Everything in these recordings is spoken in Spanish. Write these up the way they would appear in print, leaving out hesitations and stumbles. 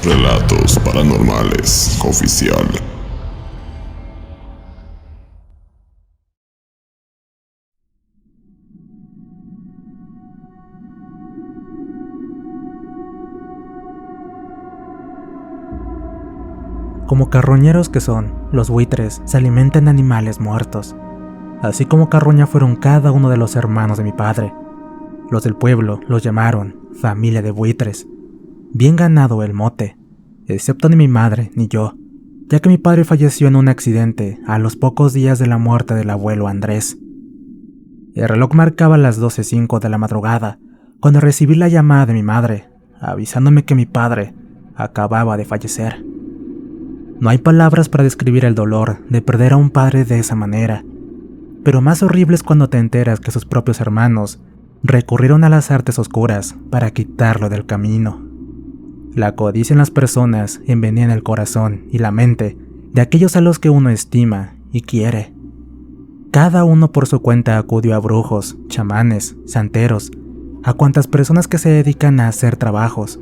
Relatos Paranormales Oficial. Como carroñeros que son, los buitres se alimentan de animales muertos. Así como carroña fueron cada uno de los hermanos de mi padre. Los del pueblo los llamaron familia de buitres. Bien ganado el mote, excepto ni mi madre ni yo, ya que mi padre falleció en un accidente a los pocos días de la muerte del abuelo Andrés. El reloj marcaba las 12:05 de la madrugada cuando recibí la llamada de mi madre, avisándome que mi padre acababa de fallecer. No hay palabras para describir el dolor de perder a un padre de esa manera, pero más horrible es cuando te enteras que sus propios hermanos recurrieron a las artes oscuras para quitarlo del camino. La codicia en las personas envenena el corazón y la mente de aquellos a los que uno estima y quiere. Cada uno por su cuenta acudió a brujos, chamanes, santeros, a cuantas personas que se dedican a hacer trabajos,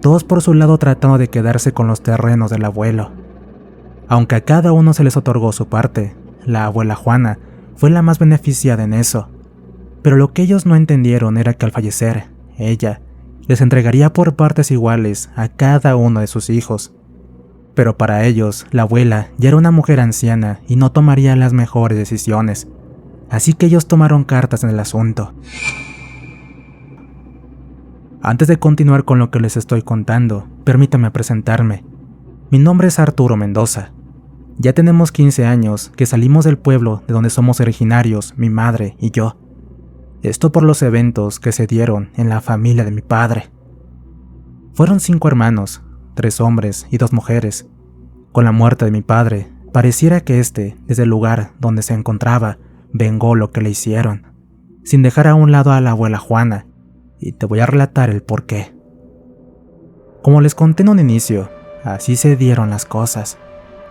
todos por su lado tratando de quedarse con los terrenos del abuelo. Aunque a cada uno se les otorgó su parte, la abuela Juana fue la más beneficiada en eso. Pero lo que ellos no entendieron era que al fallecer, ella les entregaría por partes iguales a cada uno de sus hijos. Pero para ellos, la abuela ya era una mujer anciana y no tomaría las mejores decisiones, así que ellos tomaron cartas en el asunto. Antes de continuar con lo que les estoy contando, permítame presentarme. Mi nombre es Arturo Mendoza. Ya tenemos 15 años que salimos del pueblo de donde somos originarios, mi madre y yo. Esto por los eventos que se dieron en la familia de mi padre. Fueron 5 hermanos, 3 hombres y 2 mujeres. Con la muerte de mi padre, pareciera que desde el lugar donde se encontraba, vengó lo que le hicieron, sin dejar a un lado a la abuela Juana, y te voy a relatar el porqué. Como les conté en un inicio, así se dieron las cosas,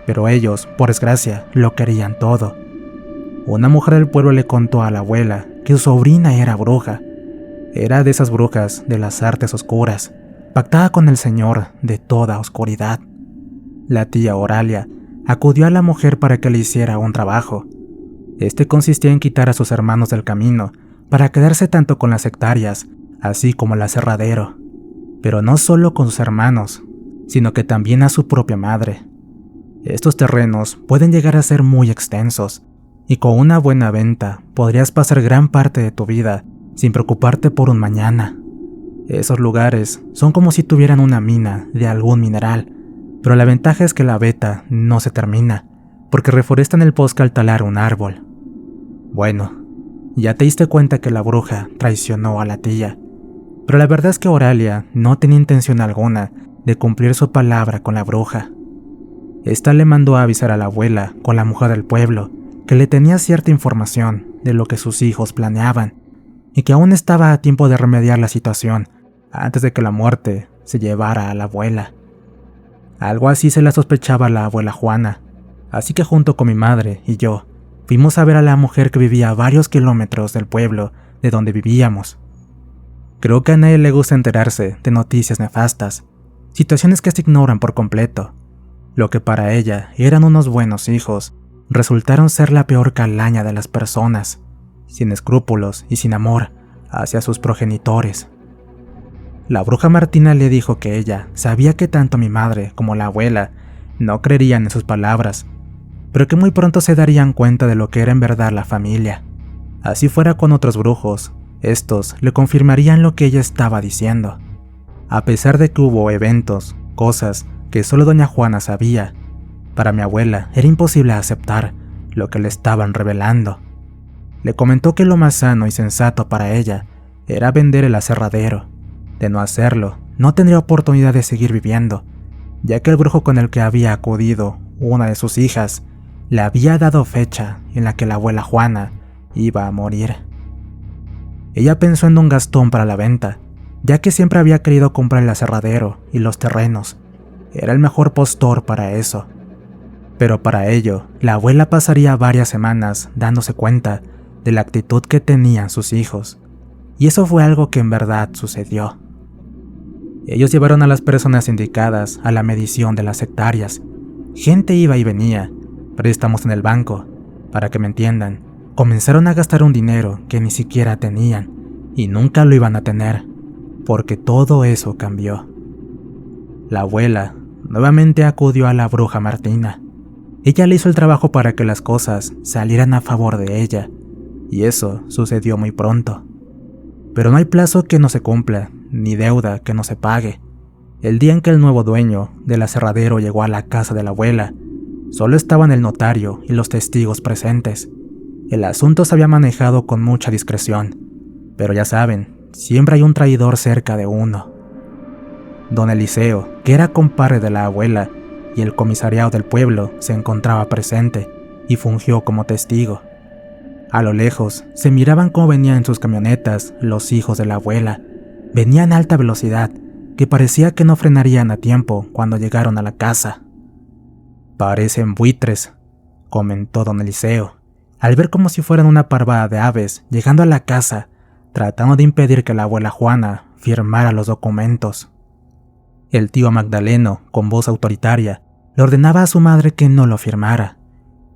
pero ellos, por desgracia, lo querían todo. Una mujer del pueblo le contó a la abuela que su sobrina era bruja. Era de esas brujas de las artes oscuras, pactada con el señor de toda oscuridad. La tía Oralia acudió a la mujer para que le hiciera un trabajo. Consistía en quitar a sus hermanos del camino para quedarse tanto con las hectáreas, así como el aserradero. Pero no solo con sus hermanos, sino que también a su propia madre. Estos terrenos pueden llegar a ser muy extensos, y con una buena venta podrías pasar gran parte de tu vida sin preocuparte por un mañana. Esos lugares son como si tuvieran una mina de algún mineral, pero la ventaja es que la veta no se termina, porque reforestan el bosque al talar un árbol. Bueno, ya te diste cuenta que la bruja traicionó a la tía, pero la verdad es que Oralia no tenía intención alguna de cumplir su palabra con la bruja. Esta le mandó a avisar a la abuela con la mujer del pueblo que le tenía cierta información de lo que sus hijos planeaban y que aún estaba a tiempo de remediar la situación antes de que la muerte se llevara a la abuela. Algo así se la sospechaba la abuela Juana, así que junto con mi madre y yo fuimos a ver a la mujer que vivía a varios kilómetros del pueblo de donde vivíamos. Creo que a nadie le gusta enterarse de noticias nefastas, situaciones que se ignoran por completo. Lo que para ella eran unos buenos hijos, resultaron ser la peor calaña de las personas, sin escrúpulos y sin amor hacia sus progenitores. La bruja Martina le dijo que ella sabía que tanto mi madre como la abuela no creerían en sus palabras, pero que muy pronto se darían cuenta de lo que era en verdad la familia. Así fuera con otros brujos, estos le confirmarían lo que ella estaba diciendo. A pesar de que hubo eventos, cosas que solo doña Juana sabía, para mi abuela era imposible aceptar lo que le estaban revelando. Le comentó que lo más sano y sensato para ella era vender el aserradero. De no hacerlo, no tendría oportunidad de seguir viviendo, ya que el brujo con el que había acudido, una de sus hijas, le había dado fecha en la que la abuela Juana iba a morir. Ella pensó en don Gastón para la venta, ya que siempre había querido comprar el aserradero y los terrenos. Era el mejor postor para eso. Pero para ello, la abuela pasaría varias semanas dándose cuenta de la actitud que tenían sus hijos. Y eso fue algo que en verdad sucedió. Ellos llevaron a las personas indicadas a la medición de las hectáreas. Gente iba y venía, préstamos en el banco. Para que me entiendan, comenzaron a gastar un dinero que ni siquiera tenían y nunca lo iban a tener, porque todo eso cambió. La abuela nuevamente acudió a la bruja Martina. Ella le hizo el trabajo para que las cosas salieran a favor de ella, y eso sucedió muy pronto. Pero no hay plazo que no se cumpla, ni deuda que no se pague. El día en que el nuevo dueño del aserradero llegó a la casa de la abuela, solo estaban el notario y los testigos presentes. El asunto se había manejado con mucha discreción, pero ya saben, siempre hay un traidor cerca de uno. Don Eliseo, que era compadre de la abuela, y el comisariado del pueblo se encontraba presente y fungió como testigo. A lo lejos se miraban cómo venían en sus camionetas los hijos de la abuela. Venían a alta velocidad, que parecía que no frenarían a tiempo cuando llegaron a la casa. «Parecen buitres», comentó don Eliseo, al ver como si fueran una parvada de aves llegando a la casa, tratando de impedir que la abuela Juana firmara los documentos. El tío Magdaleno, con voz autoritaria, le ordenaba a su madre que no lo firmara,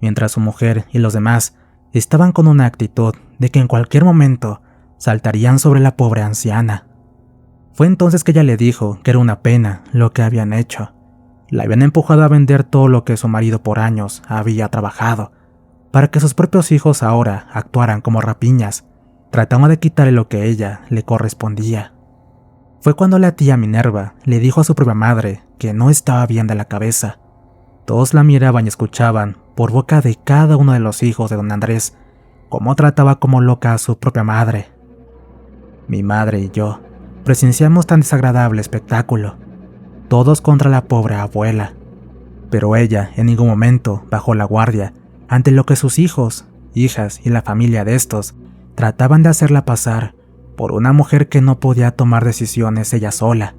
mientras su mujer y los demás estaban con una actitud de que en cualquier momento saltarían sobre la pobre anciana. Fue entonces que ella le dijo que era una pena lo que habían hecho. La habían empujado a vender todo lo que su marido por años había trabajado, para que sus propios hijos ahora actuaran como rapiñas, tratando de quitarle lo que a ella le correspondía. Fue cuando la tía Minerva le dijo a su propia madre que no estaba bien de la cabeza. Todos la miraban y escuchaban, por boca de cada uno de los hijos de don Andrés, cómo trataba como loca a su propia madre. Mi madre y yo presenciamos tan desagradable espectáculo, todos contra la pobre abuela, pero ella en ningún momento bajó la guardia ante lo que sus hijos, hijas y la familia de estos trataban de hacerla pasar por una mujer que no podía tomar decisiones ella sola,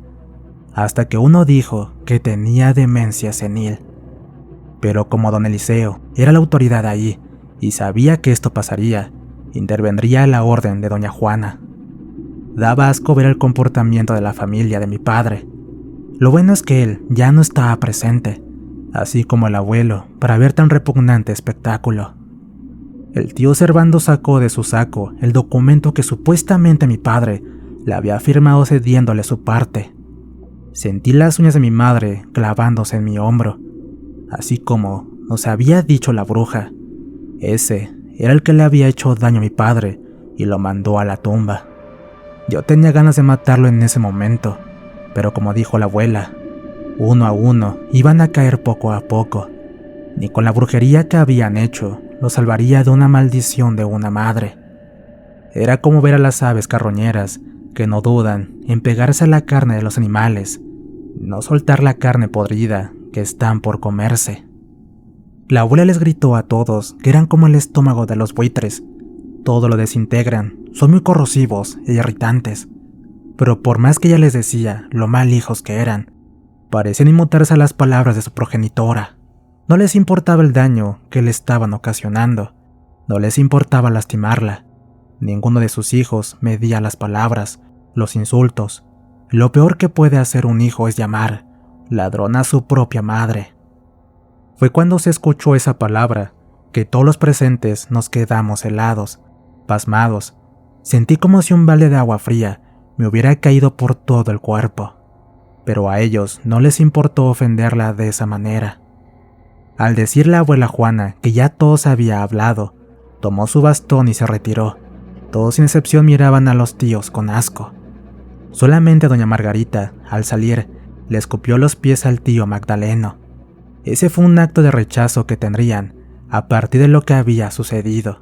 hasta que uno dijo que tenía demencia senil. Pero como don Eliseo era la autoridad ahí y sabía que esto pasaría, intervendría a la orden de doña Juana. Daba asco ver el comportamiento de la familia de mi padre. Lo bueno es que él ya no estaba presente, así como el abuelo, para ver tan repugnante espectáculo. El tío Servando sacó de su saco el documento que supuestamente mi padre le había firmado cediéndole su parte. Sentí las uñas de mi madre clavándose en mi hombro, así como nos había dicho la bruja. Ese era el que le había hecho daño a mi padre y lo mandó a la tumba. Yo tenía ganas de matarlo en ese momento, pero como dijo la abuela, uno a uno iban a caer poco a poco. Ni con la brujería que habían hecho lo salvaría de una maldición de una madre. Era como ver a las aves carroñeras que no dudan en pegarse a la carne de los animales, no soltar la carne podrida que están por comerse. La abuela les gritó a todos que eran como el estómago de los buitres. Todo lo desintegran, son muy corrosivos e irritantes. Pero por más que ella les decía lo mal hijos que eran, parecían inmutarse a las palabras de su progenitora. No les importaba el daño que le estaban ocasionando, no les importaba lastimarla. Ninguno de sus hijos medía las palabras, los insultos. Lo peor que puede hacer un hijo es llamar ladrona a su propia madre. Fue cuando se escuchó esa palabra que todos los presentes nos quedamos helados, pasmados. Sentí como si un balde de agua fría me hubiera caído por todo el cuerpo. Pero a ellos no les importó ofenderla de esa manera. Al decirle a abuela Juana que ya todos había hablado, tomó su bastón y se retiró. Todos sin excepción miraban a los tíos con asco. Solamente doña Margarita, al salir, le escupió los pies al tío Magdaleno. Ese fue un acto de rechazo que tendrían a partir de lo que había sucedido.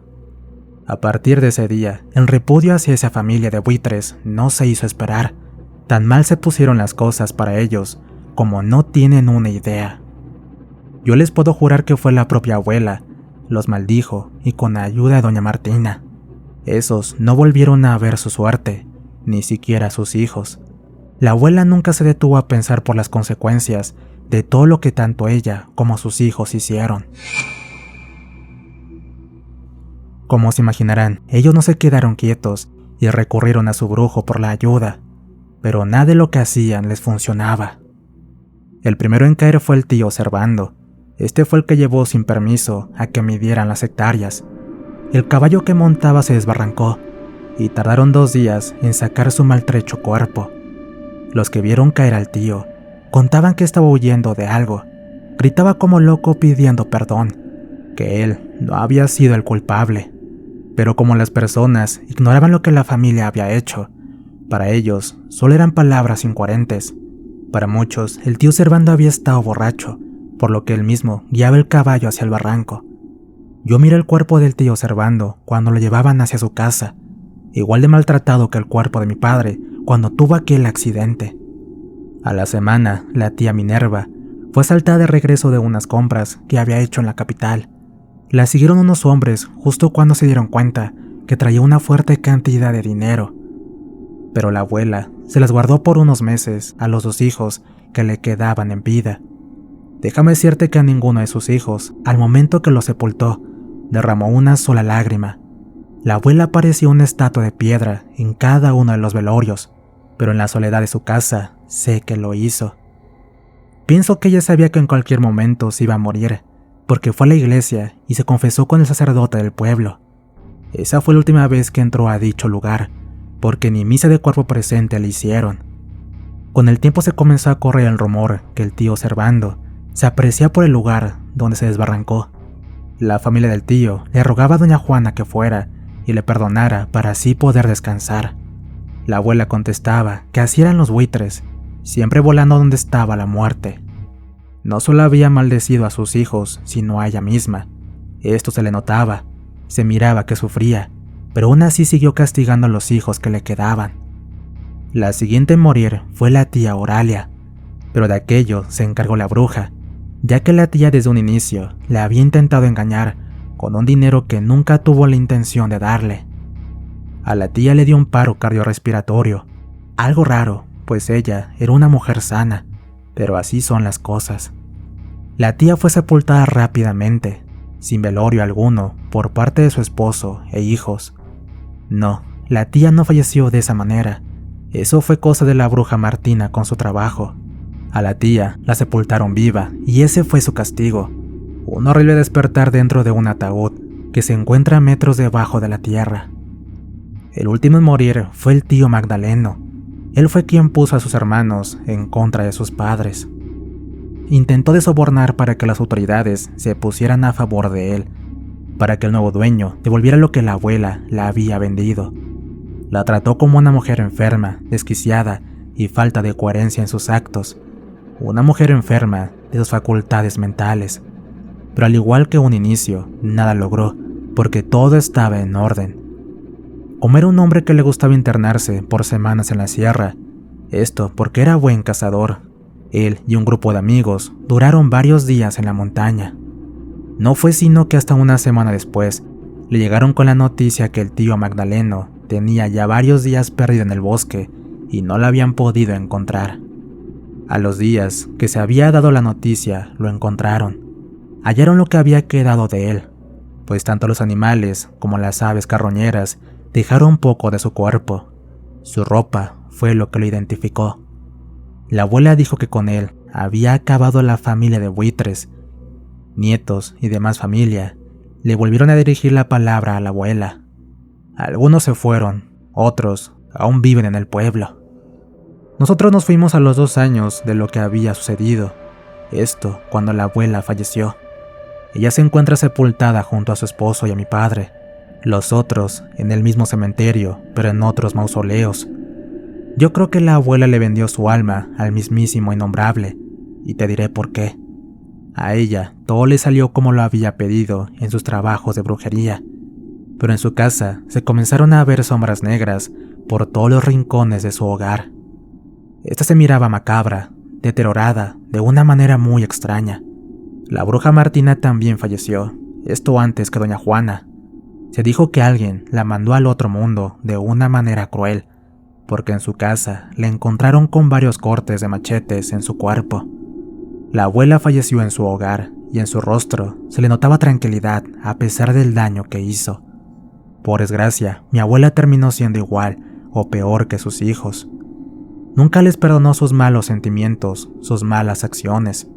A partir de ese día, el repudio hacia esa familia de buitres no se hizo esperar. Tan mal se pusieron las cosas para ellos como no tienen una idea. Yo les puedo jurar que fue la propia abuela, los maldijo y con ayuda de doña Martina. Esos no volvieron a ver su suerte, ni siquiera sus hijos. La abuela nunca se detuvo a pensar por las consecuencias de todo lo que tanto ella como sus hijos hicieron. Como se imaginarán, ellos no se quedaron quietos y recurrieron a su brujo por la ayuda. pero nada de lo que hacían les funcionaba. El primero en caer fue el tío Servando. Este fue el que llevó sin permiso a que midieran las hectáreas. El caballo que montaba se desbarrancó y tardaron 2 días en sacar su maltrecho cuerpo. Los que vieron caer al tío contaban que estaba huyendo de algo. Gritaba como loco pidiendo perdón, que él no había sido el culpable. Pero como las personas ignoraban lo que la familia había hecho, para ellos solo eran palabras incoherentes. Para muchos, el tío Servando había estado borracho, por lo que él mismo guiaba el caballo hacia el barranco. Yo miré el cuerpo del tío Servando cuando lo llevaban hacia su casa, igual de maltratado que el cuerpo de mi padre cuando tuvo aquel accidente. A la semana, la tía Minerva fue asaltada de regreso de unas compras que había hecho en la capital. La siguieron unos hombres justo cuando se dieron cuenta que traía una fuerte cantidad de dinero. Pero la abuela se las guardó por unos meses a los 2 hijos que le quedaban en vida. Déjame decirte que a ninguno de sus hijos, al momento que lo sepultó, derramó una sola lágrima. La abuela parecía una estatua de piedra en cada uno de los velorios, pero en la soledad de su casa sé que lo hizo. Pienso que ella sabía que en cualquier momento se iba a morir, porque fue a la iglesia y se confesó con el sacerdote del pueblo. Esa fue la última vez que entró a dicho lugar, porque ni misa de cuerpo presente le hicieron. Con el tiempo se comenzó a correr el rumor que el tío Servando se aparecía por el lugar donde se desbarrancó. La familia del tío le rogaba a doña Juana que fuera y le perdonara para así poder descansar. La abuela contestaba que así eran los buitres, siempre volando donde estaba la muerte. No solo había maldecido a sus hijos, sino a ella misma. Esto se le notaba, se miraba que sufría, pero aún así siguió castigando a los hijos que le quedaban. La siguiente en morir fue la tía Oralia, pero de aquello se encargó la bruja, ya que la tía desde un inicio le había intentado engañar con un dinero que nunca tuvo la intención de darle. A la tía le dio un paro cardiorrespiratorio, algo raro, pues ella era una mujer sana, pero así son las cosas. La tía fue sepultada rápidamente, sin velorio alguno, por parte de su esposo e hijos. No, la tía no falleció de esa manera, eso fue cosa de la bruja Martina con su trabajo. A la tía la sepultaron viva y ese fue su castigo, un horrible despertar dentro de un ataúd que se encuentra a metros debajo de la tierra. El último en morir fue el tío Magdaleno. Él fue quien puso a sus hermanos en contra de sus padres. Intentó de sobornar para que las autoridades se pusieran a favor de él, para que el nuevo dueño devolviera lo que la abuela la había vendido. La trató como una mujer enferma, desquiciada y falta de coherencia en sus actos, una mujer enferma de sus facultades mentales. Pero al igual que un inicio, nada logró, porque todo estaba en orden. Como era un hombre que le gustaba internarse por semanas en la sierra, esto porque era buen cazador, él y un grupo de amigos duraron varios días en la montaña. No fue sino que hasta una semana después le llegaron con la noticia que el tío Magdaleno tenía ya varios días perdido en el bosque y no lo habían podido encontrar. A los días que se había dado la noticia, lo encontraron. Hallaron lo que había quedado de él, pues tanto los animales como las aves carroñeras dejaron poco de su cuerpo. Su ropa fue lo que lo identificó. La abuela dijo que con él había acabado la familia de buitres. Nietos y demás familia le volvieron a dirigir la palabra a la abuela. Algunos se fueron, otros aún viven en el pueblo. Nosotros nos fuimos a los 2 años de lo que había sucedido, esto cuando la abuela falleció. Ella se encuentra sepultada junto a su esposo y a mi padre, los otros en el mismo cementerio, pero en otros mausoleos. Yo creo que la abuela le vendió su alma al mismísimo innombrable, y te diré por qué. A ella todo le salió como lo había pedido en sus trabajos de brujería, pero en su casa se comenzaron a ver sombras negras por todos los rincones de su hogar. Esta se miraba macabra, deteriorada de una manera muy extraña. La bruja Martina también falleció, esto antes que doña Juana. Se dijo que alguien la mandó al otro mundo de una manera cruel, porque en su casa la encontraron con varios cortes de machetes en su cuerpo. La abuela falleció en su hogar y en su rostro se le notaba tranquilidad a pesar del daño que hizo. Por desgracia, mi abuela terminó siendo igual o peor que sus hijos. Nunca les perdonó sus malos sentimientos, sus malas acciones.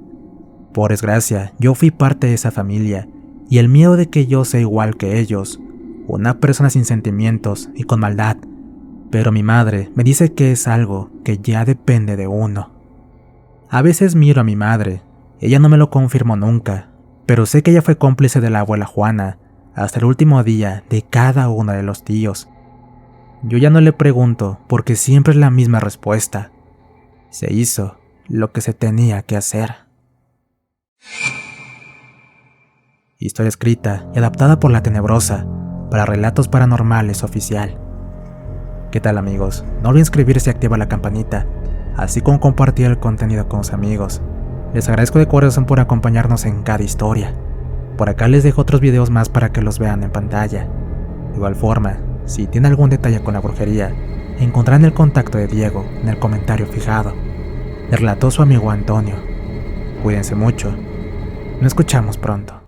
Por desgracia, yo fui parte de esa familia, y el miedo de que yo sea igual que ellos, una persona sin sentimientos y con maldad, pero mi madre me dice que es algo que ya depende de uno. A veces miro a mi madre, ella no me lo confirmó nunca, pero sé que ella fue cómplice de la abuela Juana hasta el último día de cada uno de los tíos. Yo ya no le pregunto porque siempre es la misma respuesta. Se hizo lo que se tenía que hacer. Historia escrita y adaptada por La Tenebrosa para Relatos Paranormales Oficial. ¿Qué tal, amigos? No olviden suscribirse y activar la campanita, así como compartir el contenido con sus amigos. Les agradezco de corazón por acompañarnos en cada historia. Por acá les dejo otros videos más para que los vean en pantalla. De igual forma, si tienen algún detalle con la brujería, encontrarán el contacto de Diego en el comentario fijado. Le relató su amigo Antonio. Cuídense mucho. Nos escuchamos pronto.